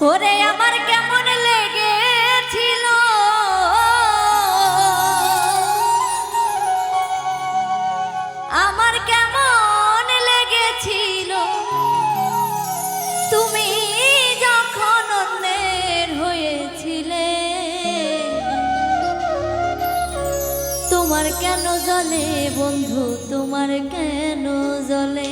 ওরে আমার কেমন লেগেছিল আমার কেমন লেগেছিল তুমি যখন অন্যের হয়েছিলে তোমার কেন জ্বলে বন্ধু তোমার কেন জ্বলে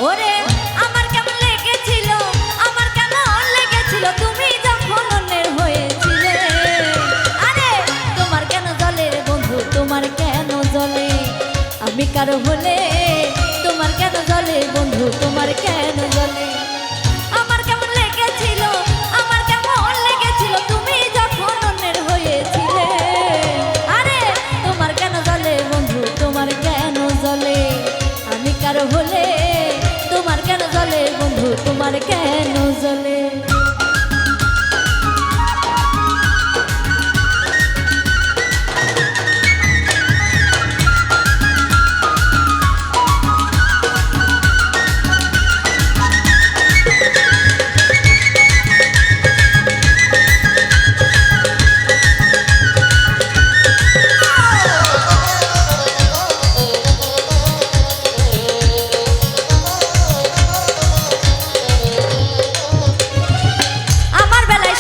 ওরে আমার কেমন লেগেছিল আমার কেমন লেগেছিল তুমি যখন অন্যের হয়েছিলে আরে তোমার কেন জ্বলে বন্ধু তোমার কেন জ্বলে আমি কারো হলে তোমার কেন জ্বলে বন্ধু তোমার কেন জ্বলে আমার কেমন লেগেছিল আমার কেমন লেগেছিল তুমি যখন অন্যের হয়েছিলে আরে তোমার কেন জ্বলে বন্ধু তোমার কেন জ্বলে আমি কারো হলে তোমার কেন জ্বলে বন্ধু তোমার কেন জ্বলে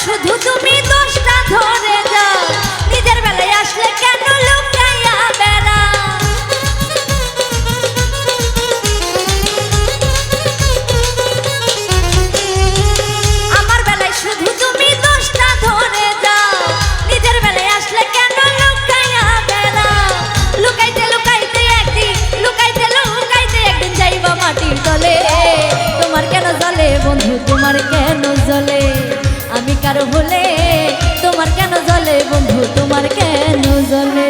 শুধু তুমি দোষটা ধরে যাও নিজের বেলায় আসলে কেন লুকাইয়া বেড়াও আমার বেলায় শুধু তুমি দোষটা ধরে যাও নিজের বেলায় আসলে কেন লুকাইয়া বেড়াও লুকাইতে লুকাইতে একদিন যাইবা মাটির তলে তোমার কেন জ্বলে বন্ধু তোমার কেন জ্বলে আমি কারো হলে তোমার কেন জ্বলে বন্ধু তোমার কেন জ্বলে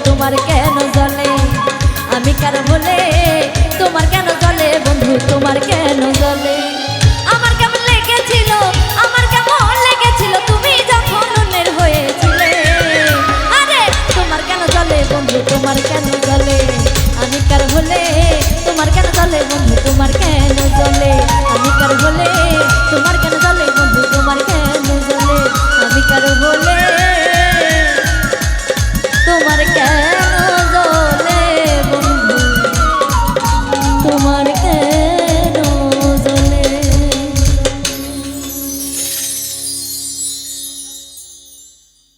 তোমার কেন জ্বলে আমি কারো হলে তোমার কেন জ্বলে বন্ধু তোমার কেন জ্বলে আমার কেমন লেগেছিল আমার কেমন লেগেছিল তুমি যখন অন্যের হয়েছিলে আরে তোমার কেন জ্বলে বন্ধু তোমার কেন জ্বলে আমি কারো হলে তোমার কেন জ্বলে বন্ধু তোমার কেন জ্বলে আমি কারো হলে তোমার কেন জ্বলে বন্ধু তোমার কেন জ্বলে আমি কারো হলে